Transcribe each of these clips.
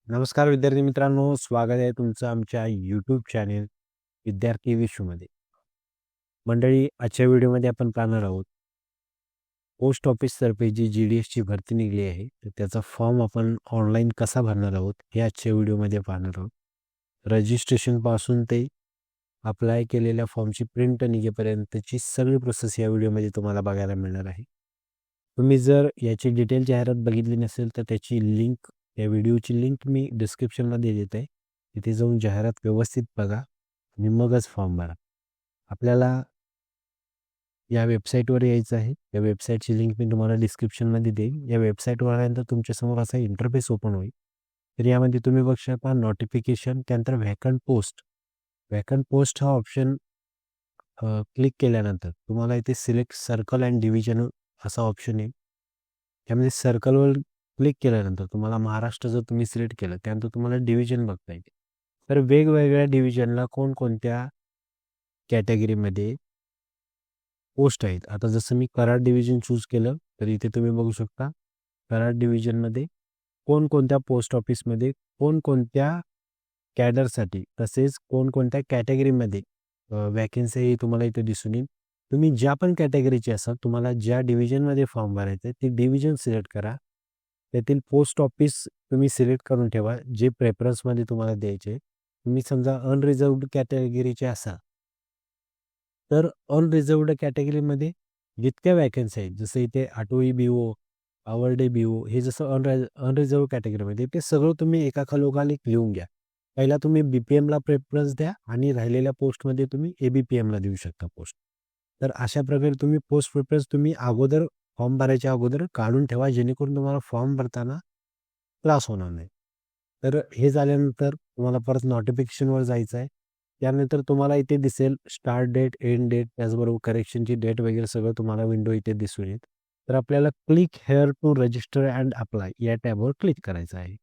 नमस्कार विद्यार्थी मित्रांनो, स्वागत आहे तुमचं आमच्या यूट्यूब चॅनेल विद्यार्थी विश्वमध्ये. मंडळी, आजच्या व्हिडिओमध्ये आपण पाहणार आहोत पोस्ट ऑफिसतर्फे जी GDSची भरती निघली आहे, तर त्याचा फॉर्म आपण ऑनलाईन कसा भरणार आहोत हे आजच्या व्हिडिओमध्ये पाहणार आहोत. रजिस्ट्रेशनपासून ते अप्लाय केलेल्या फॉर्मची प्रिंट निघेपर्यंतची सगळी प्रोसेस या व्हिडिओमध्ये तुम्हाला बघायला मिळणार आहे. तुम्ही जर याची डिटेल जाहिरात बघितली नसेल तर त्याची लिंक, या व्हिडिओची लिंक मी डिस्क्रिप्शनमध्ये देत आहे. तिथे जाऊन जाहिरात व्यवस्थित बघा आणि मगच फॉर्म भरा. आपल्याला या वेबसाईटवर यायचं आहे. या वेबसाईटची लिंक मी तुम्हाला डिस्क्रिप्शनमध्ये देईन. या वेबसाईटवर आल्यानंतर तुमच्यासमोर असा इंटरफेस ओपन होईल. तर यामध्ये तुम्ही बघू शकता नोटिफिकेशन, त्यानंतर व्हॅकंट पोस्ट. व्हॅकंट पोस्ट हा ऑप्शन क्लिक केल्यानंतर तुम्हाला इथे सिलेक्ट सर्कल अँड डिव्हिजन असा ऑप्शन येईल. त्यामध्ये सर्कलवर क्लिक केल्यानंतर तुम्हाला महाराष्ट्र जर तुम्ही सिलेक्ट केलं, त्यानंतर तुम्हाला डिव्हिजन बघता येईल. तर वेगवेगळ्या डिव्हिजनला कोणकोणत्या कॅटेगरीमध्ये पोस्ट आहेत. आता जसं मी कराड डिव्हिजन चूज केलं, तर इथे तुम्ही बघू शकता कराड डिव्हिजनमध्ये कोणकोणत्या पोस्ट ऑफिसमध्ये कोणकोणत्या कॅडरसाठी, तसेच कोणकोणत्या कॅटेगरीमध्ये वॅकन्सी ही तुम्हाला इथे दिसून येईल. तुम्ही ज्या पण कॅटेगरीचे असाल, तुम्हाला ज्या डिव्हिजनमध्ये फॉर्म भरायचा आहे, ती डिव्हिजन सिलेक्ट करा. त्यातील पोस्ट ऑफिस तुम्ही सिलेक्ट करून ठेवा, जे प्रेफरन्समध्ये तुम्हाला द्यायचे. तुम्ही समजा अनरिझर्व्ड कॅटेगरीचे असाल, तर अनरिझर्व्ड कॅटेगरीमध्ये जितक्या वॅकन्सी आहेत, जसं इथे आठवई BO, आवरडे BO, हे जसं अनरिझर्व्ड कॅटेगरीमध्ये, ते सगळं तुम्ही एका खालोखाल एक लिहून घ्या. पहिला तुम्ही BPMला प्रेफरन्स द्या आणि राहिलेल्या पोस्टमध्ये तुम्ही ABPMला देऊ शकता पोस्ट. तर अशा प्रकारे तुम्ही पोस्ट प्रेफरन्स तुम्ही अगोदर फॉर्म भरायच्या अगोदर काढून ठेवा, जेणेकरून तुम्हाला फॉर्म भरताना त्रास होणार नाही. तर हे झाल्यानंतर तुम्हाला परत नोटिफिकेशनवर जायचं आहे. त्यानंतर तुम्हाला इथे दिसेल स्टार्ट डेट, एंड डेट, त्याचबरोबर करेक्शनची डेट वगैरे सगळं तुम्हाला विंडो इथे दिसून येईल. तर आपल्याला click here to register and apply या टॅबवर क्लिक करायचं आहे.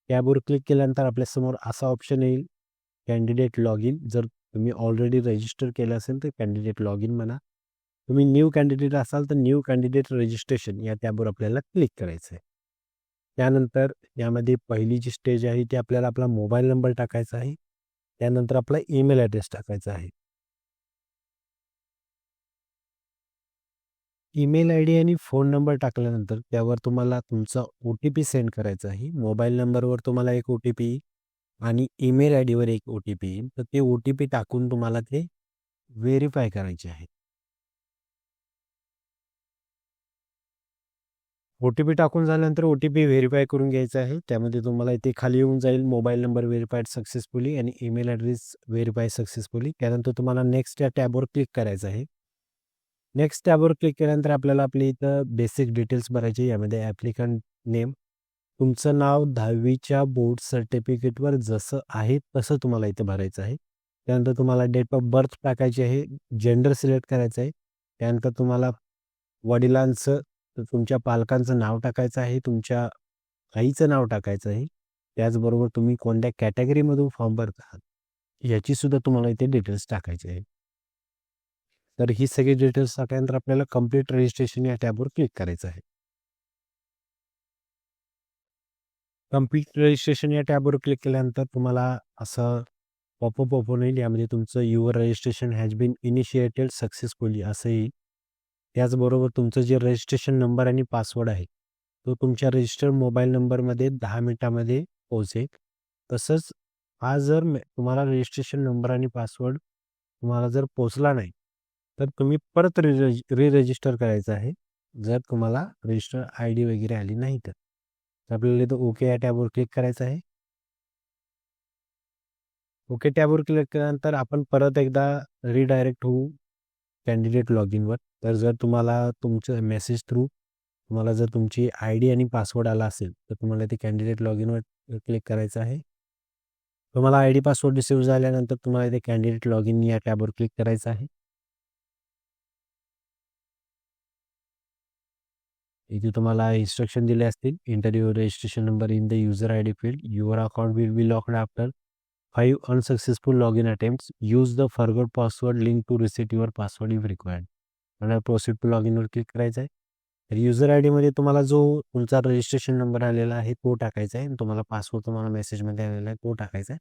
टॅबवर क्लिक केल्यानंतर आपल्यासमोर असा ऑप्शन येईल, कॅन्डिडेट लॉग इन. जर तुम्ही ऑलरेडी रजिस्टर केलं असेल तर कॅन्डिडेट लॉग इन म्हणा. तुम्ही न्यू कॅन्डिडेट असाल तर न्यू कॅन्डिडेट रजिस्ट्रेशन या टॅबवर आपल्याला क्लिक करायचं आहे. त्यानंतर यामध्ये पहिली जी स्टेज आहे ती आपल्याला आपला मोबाईल नंबर टाकायचा आहे. त्यानंतर आपला ईमेल ॲड्रेस टाकायचा आहे. ईमेल आय डी आणि फोन नंबर टाकल्यानंतर त्यावर तुम्हाला तुमचा OTP सेंड करायचा आहे. मोबाईल नंबरवर तुम्हाला एक OTP आणि ईमेल आय डीवर एक OTP येईल. तर ते OTP टाकून तुम्हाला ते व्हेरिफाय करायचे आहे. OTP टाकून झाल्यानंतर OTP व्हेरिफाय करून घ्यायचा आहे. त्यामध्ये तुम्हाला इथे खाली येऊन जाईल मोबाईल नंबर व्हेरिफाईड सक्सेसफुली आणि ईमेल ॲड्रेस व्हेरिफाय सक्सेसफुली. त्यानंतर तुम्हाला नेक्स्ट या टॅबवर क्लिक करायचं आहे. नेक्स्ट टॅबवर क्लिक केल्यानंतर आपल्याला आपली इथं बेसिक डिटेल्स भरायचे. यामध्ये ॲप्लिकंट नेम, तुमचं नाव 10वीच्या बोर्ड सर्टिफिकेटवर जसं आहे तसं तुम्हाला इथे भरायचं आहे. त्यानंतर तुम्हाला डेट ऑफ बर्थ टाकायची आहे, जेंडर सिलेक्ट करायचं आहे. त्यानंतर तुम्हाला वडिलांचं, तर तुमच्या पालकांचं नाव टाकायचं आहे, तुमच्या आईचं नाव टाकायचं आहे. त्याचबरोबर तुम्ही कोणत्या कॅटेगरीमधून फॉर्म भरत आहात याचीसुद्धा तुम्हाला इथे डिटेल्स टाकायचे आहे. तर ही सगळी डिटेल्स टाकल्यानंतर आपल्याला कंप्लीट रजिस्ट्रेशन या टॅबवर क्लिक करायचं आहे. कंप्लीट रजिस्ट्रेशन या टॅबवर क्लिक केल्यानंतर तुम्हाला असं पॉपअप ओपन होईल. यामध्ये तुमचं your registration has been initiated successfully असं येईल. त्याचबरोबर तुमचं जे रजिस्ट्रेशन नंबर आणि पासवर्ड आहे, तो तुमच्या रजिस्टर्ड मोबाईल नंबरमध्ये 10 मिनिटामध्ये पोहोचेल. तसंच हा जर तुम्हाला रजिस्ट्रेशन नंबर आणि पासवर्ड तुम्हाला जर पोहोचला नाही, तर तुम्ही परत रजिस्टर करायचं आहे, जर तुम्हाला रजिस्टर ID वगैरे आली नाही तर. तर आपल्याला इथं ओके या टॅबवर क्लिक करायचं आहे. ओके टॅबवर क्लिक केल्यानंतर आपण परत एकदा रिडायरेक्ट होऊ कॅन्डिडेट लॉग इनवर. तर जर तुम्हाला तुमचं मेसेज थ्रू तुम्हाला जर तुमची ID आणि पासवर्ड आला असेल, तर तुम्हाला ते कॅन्डिडेट लॉग इनवर क्लिक करायचं आहे. तुम्हाला ID पासवर्ड रिसीव्ह झाल्यानंतर तुम्हाला इथे कॅन्डिडेट लॉग इन या टॅबवर क्लिक करायचं आहे. इथे तुम्हाला इन्स्ट्रक्शन दिले असतील. Enter your registration number in the user ID field. Your account will be locked after 5 unsuccessful login attempts. Use the forgot password link to reset your password if required. आणि proceed to log इनवर click करायचं आहे. तर user I डीमध्ये तुम्हाला जो तुमचा registration number आलेला आहे तो टाकायचा आहे आणि तुम्हाला पासवर्ड तुम्हाला मेसेजमध्ये आलेला आहे तो टाकायचा आहे.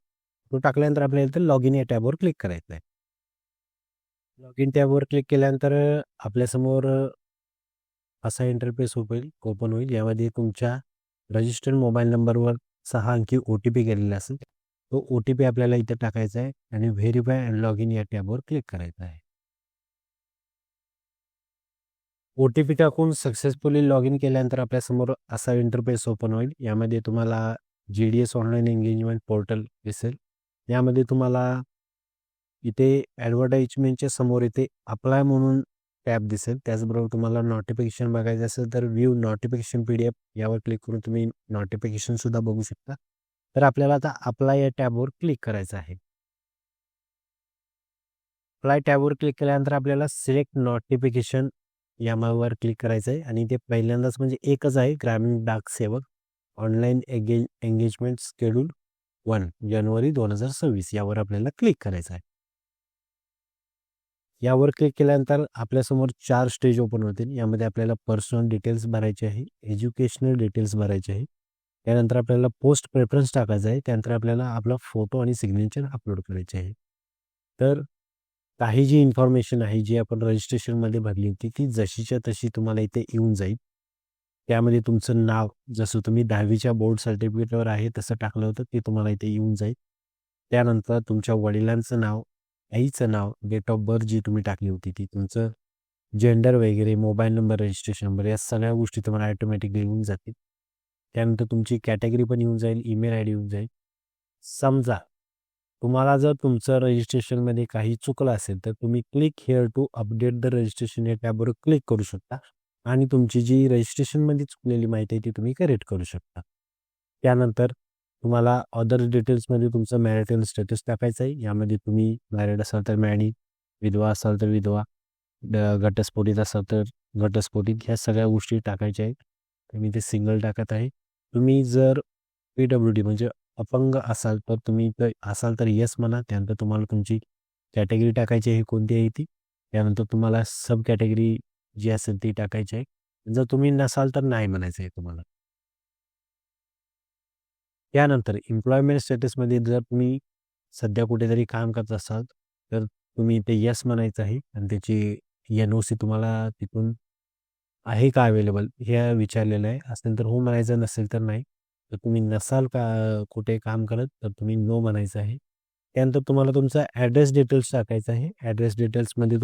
तो टाकल्यानंतर आपल्याला इथं लॉग इन या टॅबवर क्लिक करायचं आहे. लॉग इन टॅबवर क्लिक केल्यानंतर आपल्यासमोर असा इंटरफेस ओपन होईल. यामध्ये तुमच्या रजिस्टर्ड मोबाईल नंबरवर 6 अंकी ओ-टी-पी गेलेला असेल. तो ओ-टी-पी आपल्याला इथे टाकायचा आहे आणि व्हेरीफाय अँड लॉग इन या टॅबवर क्लिक करायचं आहे. ओ-टी-पी टाकून सक्सेसफुली लॉग इन केल्यानंतर आपल्यासमोर असा इंटरफेस ओपन होईल. यामध्ये तुम्हाला जी-डी-एस ऑनलाईन एंगेजमेंट पोर्टल दिसेल. यामध्ये तुम्हाला इथे ॲडव्हर्टाइजमेंटच्या समोर इथे अप्लाय म्हणून टॅब दिसेल. त्याचबरोबर तुम्हाला नोटिफिकेशन बघायचं असेल तर व्ह्यू नोटिफिकेशन पी-डी-एफ यावर क्लिक करून तुम्ही नोटिफिकेशनसुद्धा बघू शकता. तर आपल्याला आता अप्लाय या टॅबवर क्लिक करायचं आहे. अप्लाय टॅबवर क्लिक केल्यानंतर आपल्याला सिलेक्ट नोटिफिकेशन यावर क्लिक करायचं आहे आणि ते पहिल्यांदाच म्हणजे एकच आहे ग्रामीण डाक सेवक ऑनलाईन एंगेजमेंट शेड्यूल 1 जानेवारी 2026 यावर आपल्याला क्लिक करायचं आहे. यावर क्लिक केल्यानंतर आपल्यासमोर 4 स्टेज ओपन होतील. यामध्ये आपल्याला पर्सनल डिटेल्स भरायचे आहे, एज्युकेशनल डिटेल्स भरायचे आहे. त्यानंतर आपल्याला पोस्ट प्रेफरन्स टाकायचा आहे. त्यानंतर आपल्याला आपला फोटो आणि सिग्नेचर अपलोड करायचे आहे. तर काही जी इन्फॉर्मेशन आहे जी आपण रजिस्ट्रेशनमध्ये भरली होती ती जशीच्या तशी तुम्हाला इथे येऊन जाईल. त्यामध्ये तुमचं नाव जसं तुम्ही 10वीच्या बोर्ड सर्टिफिकेटवर आहे तसं टाकलं होतं ते तुम्हाला इथे येऊन जाईल. त्यानंतर तुमच्या वडिलांचं नाव, आईचं नाव, डेट ऑफ बर्थ जी तुम्ही टाकली होती ती, तुमचं जेंडर वगैरे, मोबाईल नंबर, रजिस्ट्रेशन नंबर या सगळ्या गोष्टी तुम्हाला ऑटोमॅटिकली येऊन जातील. त्यानंतर तुमची कॅटेगरी पण येऊन जाईल, ईमेल आय डी येऊन जाईल. समजा तुम्हाला जर तुमचं रजिस्ट्रेशनमध्ये काही चुकलं असेल तर तुम्ही click here to update the registration या टॅबवर क्लिक करू शकता आणि तुमची जी रजिस्ट्रेशनमध्ये चुकलेली माहिती आहे ती तुम्ही करेक्ट करू शकता. त्यानंतर तुम्हाला अदर डिटेल्समध्ये तुमचं मॅरिटल स्टेटस टाकायचं आहे. यामध्ये तुम्ही मॅरिड असाल तर मॅरिड, विधवा असाल तर विधवा, घटस्फोटित असाल तर घटस्फोटित ह्या सगळ्या गोष्टी टाकायच्या आहेत. तर मी ते सिंगल टाकत आहे. तुम्ही जर पी-डब्ल्यू-डी म्हणजे अपंग असाल तर तुम्ही इथं असाल तर येस म्हणा. त्यानंतर तुम्हाला तुमची कॅटेगरी टाकायची आहे कोणती आहे ती. त्यानंतर तुम्हाला सब कॅटेगरी जी असेल ती टाकायची आहे. जर तुम्ही नसाल तर नाही म्हणायचं आहे तुम्हाला. त्यानंतर एम्प्लॉयमेंट स्टेटसमध्ये जर तुम्ही सध्या कुठेतरी काम करत असाल तर तुम्ही इथे येस म्हणायचं आहे आणि त्याची एन-ओ-सी तुम्हाला तिथून आहे का अवेलेबल हे विचारलेलं आहे. असेल तर हो म्हणायचं, नसेल तर नाही. तर तुम्ही नसाल का कुठे काम करत तर तुम्ही नो म्हणायचं आहे. त्यानंतर तुम्हाला तुमचा ॲड्रेस डिटेल्स टाकायचा आहे. ॲड्रेस डिटेल्समध्ये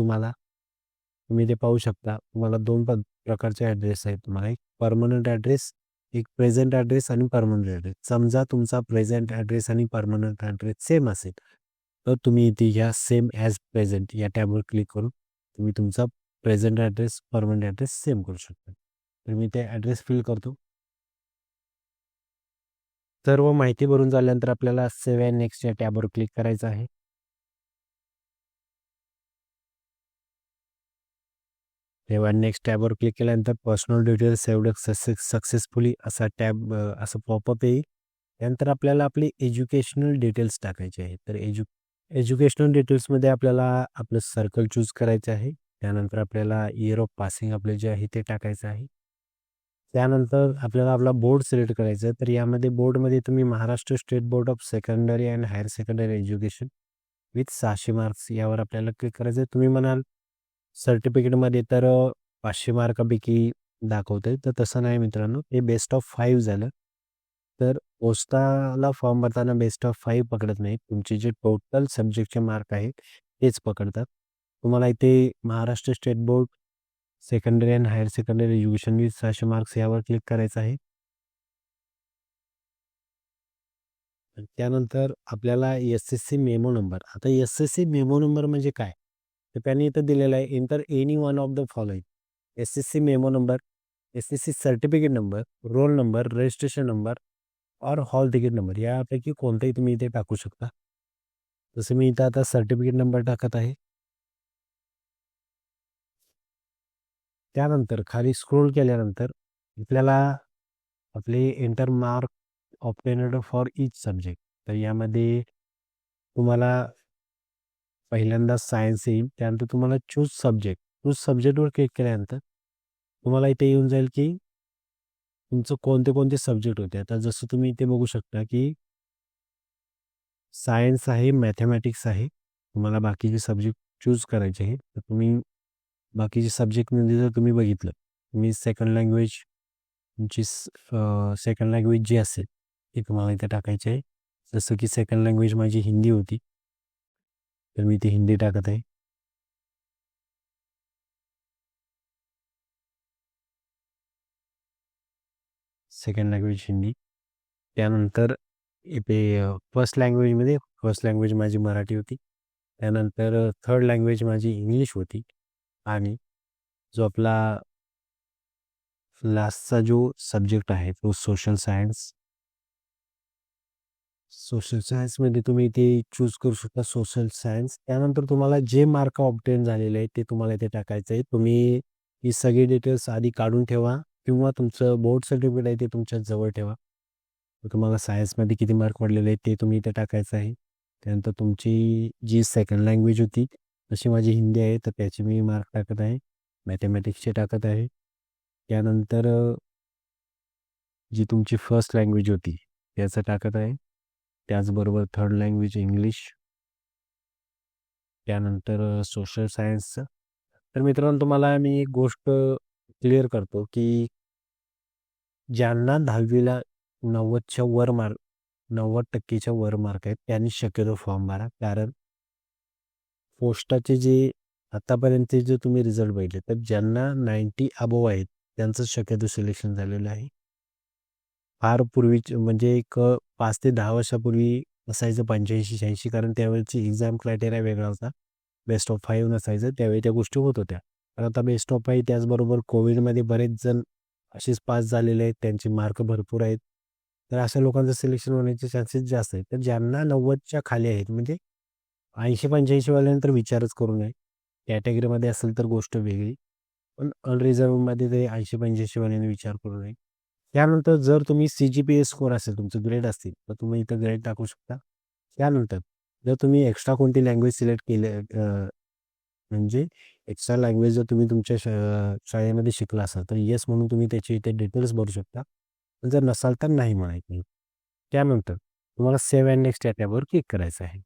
तुम्ही ते पाहू शकता. तुम्हाला 2 प्रकारचे ॲड्रेस आहेत. तुम्हाला एक पर्मनंट ॲड्रेस, एक प्रेझेंट ॲड्रेस आणि पर्मनंट ॲड्रेस. समजा तुमचा प्रेझेंट ॲड्रेस आणि पर्मनंट ॲड्रेस सेम असेल, तर तुम्ही इथे ह्या सेम ॲज प्रेझेंट या टॅबवर क्लिक करून तुम्ही तुमचा present address, permanent address same करू शकता. तर मी ते ॲड्रेस फिल करतो. सर्व माहिती भरून झाल्यानंतर आपल्याला सेव्ह अँड नेक्स्ट या टॅबवर क्लिक करायचं आहे. तेव्हा नेक्स्ट टॅबवर क्लिक केल्यानंतर पर्सनल डिटेल्स सेव्हड सक्सेसफुली असा टॅब असं पॉपअप येईल. त्यानंतर आपल्याला आपली एज्युकेशनल डिटेल्स टाकायचे आहे. तर एज्युकेशनल डिटेल्समध्ये आपल्याला आपलं सर्कल चूज करायचं आहे. त्यानंतर आपल्याला इयर ऑफ पासिंग आपले जे आहे ते टाकायचं आहे. त्यानंतर आपल्याला आपला बोर्ड सिलेक्ट करायचा आहे. तर यामध्ये बोर्डमध्ये तुम्ही Maharashtra state board of secondary and higher secondary education with 600 marks यावर आपल्याला क्लिक करायचं आहे. तुम्ही म्हणाल सर्टिफिकेटमध्ये तर 500 मार्कापैकी दाखवतंय. तर तसं नाही मित्रांनो, हे बेस्ट ऑफ 5 झालं. तर पोस्टाला फॉर्म भरताना बेस्ट ऑफ 5 पकडत नाहीत. तुमचे जे टोटल सब्जेक्टचे मार्क आहेत तेच पकडतात. तुम्हाला इथे Maharashtra state board secondary and higher secondary education with 600 marks यावर क्लिक करायचं आहे. आणि त्यानंतर आपल्याला एस-एस-सी मेमो नंबर. आता एस-एस-सी मेमो नंबर म्हणजे काय? तर त्यांनी इथं दिलेलं आहे, enter any one of the following. SSC memo number, SSC certificate number, roll number, registration number और हॉल तिकीट नंबर यापैकी कोणताही तुम्ही इथे टाकू शकता. जसं मी इथं आता सर्टिफिकेट नंबर टाकत आहे. त्यानंतर खाली स्क्रोल केल्यानंतर आपल्याला आपले enter mark obtained for each subject. तर यामध्ये तुम्हाला पहिल्यांदा सायन्स येईल. त्यानंतर तुम्हाला चूज सब्जेक्टवर क्लिक केल्यानंतर तुम्हाला इथे येऊन जाईल की तुमचं कोणते कोणते सब्जेक्ट होते. आता जसं तुम्ही इथे बघू शकता की सायन्स आहे, मॅथेमॅटिक्स आहे. तुम्हाला बाकीचे सब्जेक्ट चूज करायचे आहे. तर तुम्ही बाकीचे सब्जेक्टमध्ये जर तुम्ही बघितलं, तुम्ही सेकंड लँग्वेज तुमची सेकंड लँग्वेज जी असेल ती तुम्हाला इथे टाकायची आहे. जसं की सेकंड लँग्वेज माझी हिंदी होती, तर मी ती हिंदी टाकत आहे. Second language Hindi. त्यानंतर इथे फर्स्ट लँग्वेज माझी मराठी होती. त्यानंतर थर्ड लँग्वेज माझी इंग्लिश होती. आणि जो आपला लास्टचा जो सब्जेक्ट आहे तो सोशल सायन्स. सोशल सायन्समध्ये तुम्ही इथे चूज करू शकता सोशल सायन्स. त्यानंतर तुम्हाला जे मार्क ऑब्टेन झालेले आहेत ते तुम्हाला इथे टाकायचं आहे. तुम्ही ही सगळी डिटेल्स आधी काढून ठेवा किंवा तुमचं बोर्ड सर्टिफिकेट आहे ते तुमच्या जवळ ठेवा. तुम्हाला सायन्समध्ये किती मार्क पडलेले आहेत ते तुम्ही इथे टाकायचं आहे. त्यानंतर तुमची जी सेकंड लँग्वेज होती तशी माझी हिंदी आहे, तर त्याचे मी मार्क टाकत आहे. मॅथेमॅटिक्सचे टाकत आहे. त्यानंतर जी तुमची फर्स्ट लँग्वेज होती त्याचं टाकत आहे. त्याचबरोबर थर्ड लँग्वेज इंग्लिश. त्यानंतर सोशल सायन्सचं. तर मित्रांनो, तुम्हाला मी एक गोष्ट क्लिअर करतो की ज्यांना 10वीला 90% वर मार्क आहेत त्यांनी शक्यतो फॉर्म भरा. कारण पोस्टाचे जे आतापर्यंत जे तुम्ही रिझल्ट बघितले, तर ज्यांना 90 अबोव्ह आहेत त्यांचं शक्यतो सिलेक्शन झालेलं आहे. फार पूर्वीचे म्हणजे एक 5 ते 10 वर्षापूर्वी असायचं 85-86, कारण त्यावेळेची एक्झाम क्रायटेरिया वेगळा होता. बेस्ट ऑफ 5 नसायचं. त्यावेळी त्या गोष्टी होत होत्या. तर आता बेस्ट ऑफ 5, त्याचबरोबर कोविडमध्ये बरेच जण असेच पास झालेले आहेत, त्यांचे मार्क भरपूर आहेत. तर अशा लोकांचं सिलेक्शन होण्याचे चान्सेस जास्त आहेत. तर ज्यांना 90च्या खाली आहेत, म्हणजे 80-85 वाल्यांतर विचारच करू नये. कॅटेगरीमध्ये असेल तर गोष्ट वेगळी. पण अनरिझर्व्हमध्ये तरी 80-85 वाल्यांनी विचार करू नये. त्यानंतर जर तुम्ही CGPA स्कोर असेल, तुमचं ग्रेड असतील, तर तुम्ही इथं ग्रेड टाकू शकता. त्यानंतर जर तुम्ही एक्स्ट्रा कोणती लँग्वेज सिलेक्ट केली, म्हणजे एक्स्ट्रा लँग्वेज जर तुम्ही तुमच्या शाळेमध्ये शिकला असाल, तर येस म्हणून तुम्ही त्याची इथे डिटेल्स भरू शकता. पण जर नसाल तर नाही म्हणायचं. त्यानंतर तुम्हाला सेव्ह अँड नेक्स्ट या टॅबवर क्लिक करायचं आहे.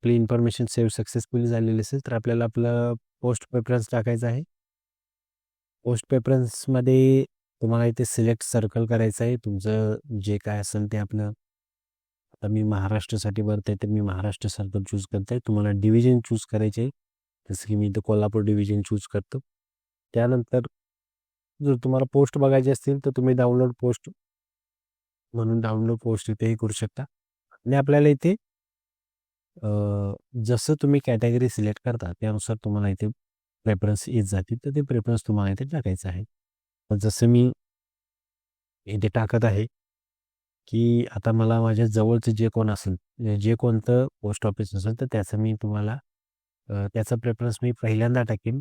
आपली इन्फॉर्मेशन सेव्ह सक्सेसफुली झालेली असेल तर आपल्याला आपलं पोस्ट प्रेफरन्स टाकायचं आहे. पोस्ट प्रेफरन्समध्ये तुम्हाला इथे सिलेक्ट सर्कल करायचं आहे. तुमचं जे काय असेल ते आपलं. आता मी महाराष्ट्रासाठी भरत आहे, तर मी महाराष्ट्र सर्कल चूज करत आहे. तुम्हाला डिव्हिजन चूज करायचे आहे. जसं की मी इथं कोल्हापूर डिव्हिजन चूज करतो. त्यानंतर जर तुम्हाला पोस्ट बघायचे असतील तर तुम्ही डाउनलोड पोस्ट म्हणून डाउनलोड पोस्ट इथेही करू शकता. आणि आपल्याला इथे जसं तुम्ही कॅटेगरी सिलेक्ट करता त्यानुसार तुम्हाला इथे प्रेफरन्स येत जातील, तर ते प्रेफरन्स तुम्हाला इथे टाकायचं आहे. तर जसं मी इथे टाकत आहे की आता मला माझ्या जवळचं जे कोण असेल, जे कोणतं पोस्ट ऑफिस असेल, तर त्याचं मी तुम्हाला त्याचा प्रेफरन्स मी पहिल्यांदा टाकेन.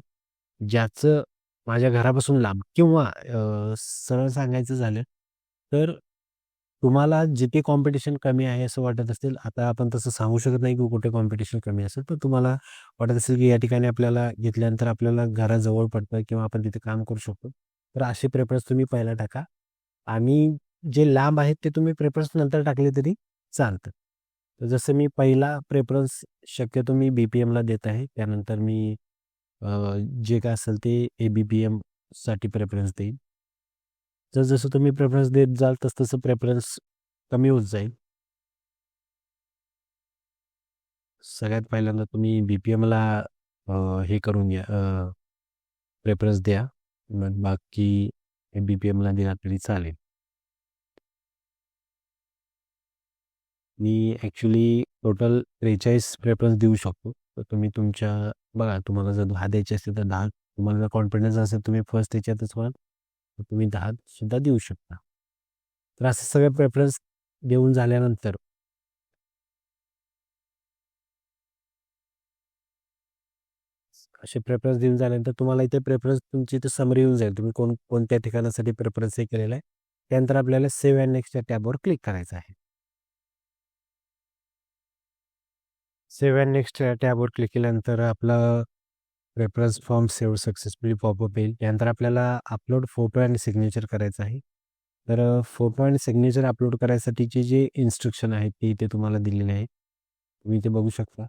ज्याचं माझ्या घरापासून लांब किंवा सरळ सांगायचं झालं तर तुम्हाला जिथे कॉम्पिटिशन कमी आहे असं वाटत असेल, आता आपण तसं सांगू शकत नाही की कुठे कॉम्पिटिशन कमी असेल, पण तुम्हाला वाटत असेल की या ठिकाणी आपल्याला घेतल्यानंतर आपल्याला घराजवळ पडतं किंवा आपण तिथे काम करू शकतो, तर असे प्रेफरन्स तुम्ही पहिला टाका. आणि जे लांब आहेत ते तुम्ही प्रेफरन्स नंतर टाकले तरी चालतं. तर जसं मी पहिला प्रेफरन्स शक्यतो मी BPMला देत आहे. त्यानंतर मी जे काय असेल ते ABPMसाठी प्रेफरन्स देईन. जसं तुम्ही प्रेफरन्स देत जाल तसं प्रेफरन्स कमी होत जाईल. सगळ्यात पहिल्यांदा तुम्ही BPMला हे करून घ्या, प्रेफरन्स द्या. मग बाकी BPMला दिला तरी चालेल. मी ॲक्च्युली टोटल 43 प्रेफरन्स देऊ शकतो. तर तुम्ही तुमच्या बघा, तुम्हाला जर 10 द्यायचे असतील तर 10, तुम्हाला जर कॉन्फिडन्स असेल तुम्ही फर्स्ट त्याच्यातच व्हाल, तर तुम्ही 10 सुद्धा देऊ शकता. तर असे सगळे प्रेफरन्स देऊन झाल्यानंतर असे प्रेफरन्स देऊन झाल्यानंतर तुम्हाला इथे प्रेफरन्स तुमची इथे समरी येऊन जाईल. तुम्ही कोणत्या ठिकाणासाठी प्रेफरन्स हे केलेला आहे. त्यानंतर आपल्याला सेव्ह अँड नेक्स्टच्या टॅबवर क्लिक करायचं आहे. सेव्ह अँड नेक्स्ट टॅबवर क्लिक केल्यानंतर आपलं reference form save successfully popup येईल. त्यानंतर आपल्याला अपलोड फोटो आणि सिग्नेचर करायचं आहे. तर फोटो आणि सिग्नेचर अपलोड करायसाठीचे जे इन्स्ट्रक्शन आहेत ते इथे तुम्हाला दिलेले आहे. तुम्ही इथे बघू शकता.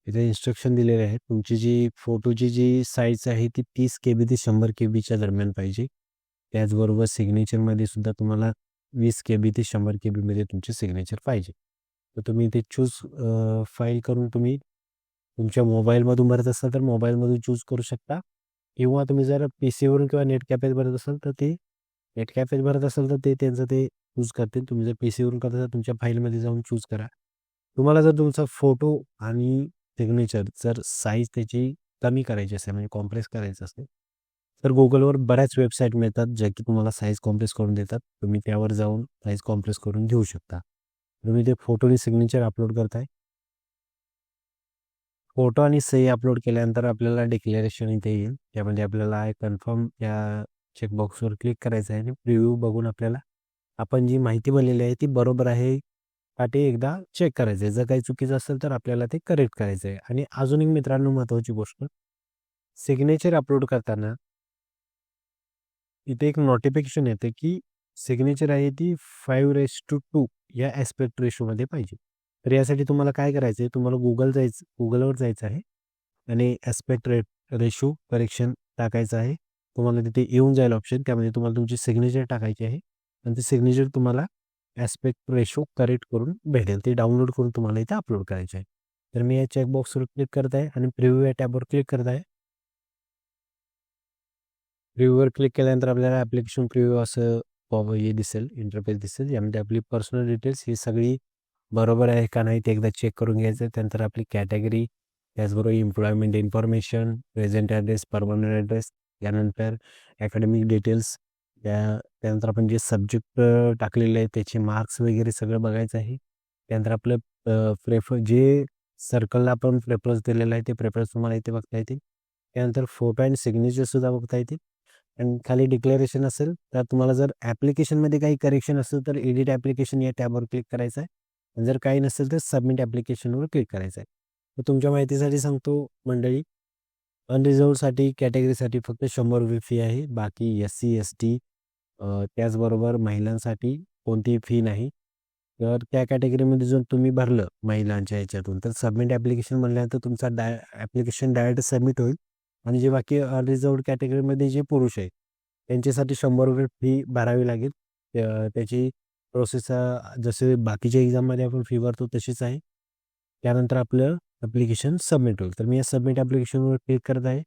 इथे इन्स्ट्रक्शन दिलेले आहेत. तुमची जी फोटोची जी साईज आहे ती 30 KB ते 100 KBच्या दरम्यान पाहिजे. त्याचबरोबर सिग्नेचरमध्ये सुद्धा तुम्हाला 20 KB ते 100 KBमध्ये तुमचे सिग्नेचर पाहिजे. तर तुम्ही इथे चूज फाईल करून तुम्ही तुमच्या मोबाईलमधून भरत असाल तर मोबाईलमधून चूज करू शकता, किंवा तुम्ही जर PC वरून किंवा नेट कॅफेत भरत असाल तर ते नेट कॅफेत भरत असाल तर ते त्यांचं ते चूज करतील. तुम्ही जर PC वरून करत असाल तुमच्या फाईलमध्ये जाऊन चूज करा. तुम्हाला जर तुमचा फोटो आणि सिग्नेचर जर साईज त्याची कमी करायची असेल म्हणजे कॉम्प्रेस करायचं असेल तर Googleवर बऱ्याच वेबसाईट मिळतात ज्या की तुम्हाला साईज कॉम्प्रेस करून देतात. तुम्ही त्यावर जाऊन साईज कॉम्प्रेस करून घेऊ शकता. तुम्ही ते फोटो आणि सिग्नेचर अपलोड करताय. फोटो आणि सही अपलोड केल्यानंतर आपल्याला डिक्लेरेशन इथे येईल. त्यामध्ये आपल्याला कन्फर्म या चेकबॉक्सवर क्लिक करायचं आहे आणि प्रिव्ह्यू बघून आपल्याला आपण जी माहिती भरलेली आहे ती बरोबर आहे का ते एकदा चेक करायचं आहे. जर काही चुकीचं असेल तर आपल्याला ते करेक्ट करायचं आहे. आणि अजून एक मित्रांनो महत्त्वाची गोष्ट, सिग्नेचर अपलोड करताना इथे एक नोटिफिकेशन येते की सिग्नेचर आहे ती 5:2 या ॲस्पेक्ट रेशोमध्ये पाहिजे. तर यासाठी तुम्हाला काय करायचं आहे, तुम्हाला Googleवर जायचं आहे आणि ॲस्पेक्ट रेशो करेक्शन टाकायचं आहे. तुम्हाला तिथे येऊन जाईल ऑप्शन. त्यामध्ये तुम्हाला तुमची सिग्नेचर टाकायची आहे आणि ते सिग्नेचर तुम्हाला ॲस्पेक्ट रेशो करेक्ट करून भेटेल. ते डाउनलोड करून तुम्हाला इथे अपलोड करायचे आहे. तर मी या चेकबॉक्सवर क्लिक करत आहे आणि प्रिव्ह्यू या टॅबवर क्लिक करत आहे. प्रिव्ह्यूवर क्लिक केल्यानंतर आपल्याला ॲप्लिकेशन प्रिव्ह्यू असं हे दिसेल, इंटरफेस दिसेल. यामध्ये आपली पर्सनल डिटेल्स ही सगळी बरोबर आहे का नाही ते एकदा चेक करून घ्यायचं. त्यानंतर आपली कॅटेगरी, त्याचबरोबर employment information, present address, permanent address, त्यानंतर अकॅडमिक डिटेल्स, त्यानंतर आपण जे सब्जेक्ट टाकलेले आहे त्याचे मार्क्स वगैरे सगळं बघायचं आहे. त्यानंतर आपलं जे सर्कलला आपण प्रेफरन्स दिलेला आहे ते प्रेफरन्स तुम्हाला इथे बघता येतील. त्यानंतर फोटो आणि सिग्नेचरसुद्धा बघता येतील. आणि खाली डिक्लेरेशन असेल तर तुम्हाला जर ॲप्लिकेशनमध्ये काही करेक्शन असेल तर एडिट ॲप्लिकेशन या टॅबवर क्लिक करायचं आहे. आणि जर काही नसेल तर सबमिट ॲप्लिकेशनवर क्लिक करायचं आहे. तर तुमच्या माहितीसाठी सांगतो मंडळी, अनरिझर्वसाठी कॅटेगरीसाठी फक्त ₹100 फी आहे. बाकी SC, ST त्याचबरोबर महिलांसाठी कोणतीही फी नाही. तर त्या कॅटेगरीमध्ये जर तुम्ही भरलं महिलांच्या ह्याच्यातून तर सबमिट ॲप्लिकेशन म्हणल्यानंतर तुमचा ॲप्लिकेशन डायरेक्ट सबमिट होईल. आणि जे बाकी अनरिझर्व्ड कॅटेगरीमध्ये जे पुरुष आहेत त्यांच्यासाठी ₹100 फी भरावी लागेल. त्याची प्रोसेस जसे बाकीच्या एक्झाममध्ये आपण फी भरतो तशीच आहे. त्यानंतर आपलं ॲप्लिकेशन सबमिट होईल. तर मी या सबमिट ॲप्लिकेशनवर क्लिक करत आहे.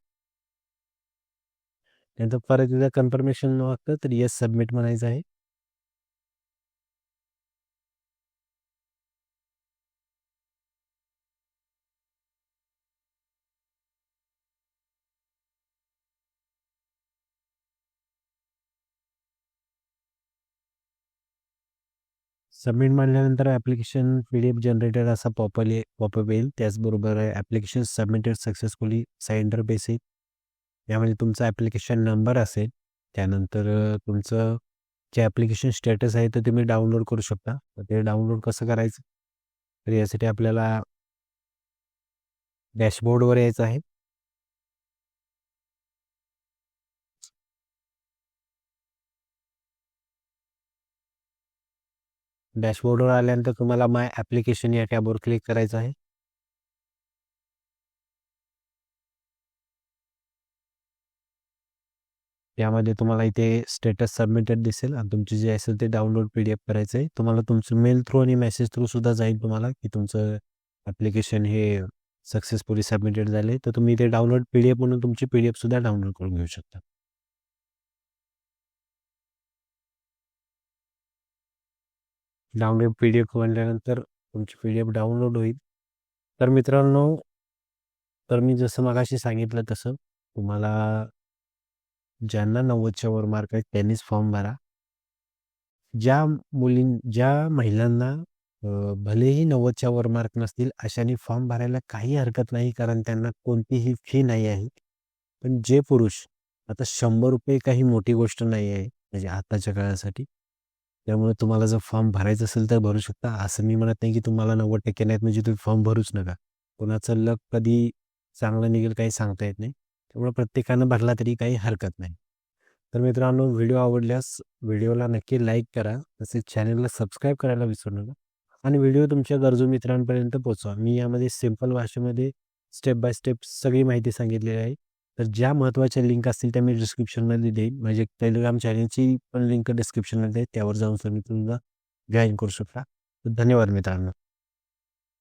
त्यानंतर परत एकदा कन्फर्मेशन वाटतं तर येस सबमिट म्हणायचं आहे. सबमिट म्हणल्यानंतर ॲप्लिकेशन PDF जनरेटर असा पॉपअप येईल. त्याचबरोबर ॲप्लिकेशन सबमिटेड सक्सेसफुली असा इंटरफेस येईल. यामध्ये तुमचा ॲप्लिकेशन नंबर असेल. त्यानंतर तुमचं जे ॲप्लिकेशन स्टेटस आहे ते तुम्ही डाउनलोड करू शकता. तर ते डाउनलोड कसं करायचं? तर यासाठी आपल्याला डॅशबोर्डवर यायचं आहे. डॅशबोर्डवर आल्यानंतर तुम्हाला माय ॲप्लिकेशन या टॅबवर क्लिक करायचं आहे. त्यामध्ये तुम्हाला इथे स्टेटस सबमिटेड दिसेल आणि तुमची जे असेल ते डाउनलोड PDF करायचं आहे. तुम्हाला तुमचं मेल थ्रू आणि मेसेज थ्रू सुद्धा जाईल तुम्हाला की तुमचं ॲप्लिकेशन हे सक्सेसफुली सबमिटेड झाले. तर तुम्ही इथे डाउनलोड PDF म्हणून तुमची PDF सुद्धा डाउनलोड करून घेऊ शकता. डाउनलोड PDF म्हणल्यानंतर तुमची PDF डाउनलोड होईल. तर मित्रांनो, तर मी जसं मगाशी सांगितलं तसं तुम्हाला ज्यांना 90च्या वर मार्क आहेत त्यांनीच फॉर्म भरा. ज्या ज्या महिलांना भलेही 90च्या वर मार्क नसतील अशाने फॉर्म भरायला काही हरकत नाही, कारण त्यांना कोणतीही फी नाही आहे. पण जे पुरुष आता ₹100 काही मोठी गोष्ट नाही आहे म्हणजे आताच्या काळासाठी. त्यामुळे तुम्हाला जर फॉर्म भरायचा असेल तर भरू शकता. असं मी म्हणत नाही की तुम्हाला 90% नाहीत म्हणजे तुम्ही फॉर्म भरूच नका. कोणाचं लक कधी चांगलं निघेल काही सांगता येत नाही. त्यामुळे प्रत्येकानं भरला तरी काही हरकत नाही. तर मित्रांनो, व्हिडिओ आवडल्यास व्हिडिओला नक्की लाईक करा. तसेच चॅनलला सबस्क्राईब करायला विसरू नका आणि व्हिडिओ तुमच्या गरजू मित्रांपर्यंत पोहोचवा. मी यामध्ये सिंपल भाषेमध्ये स्टेप बाय स्टेप सगळी माहिती सांगितलेली आहे. तर ज्या महत्त्वाच्या लिंक असतील त्या मी डिस्क्रिप्शनमध्ये देईन. म्हणजे टेलिग्राम चॅनलची पण लिंक डिस्क्रिप्शनमध्ये आहे. त्यावर जाऊन तुम्ही तुमचा जॉईन करू शकता. तर धन्यवाद मित्रांनो.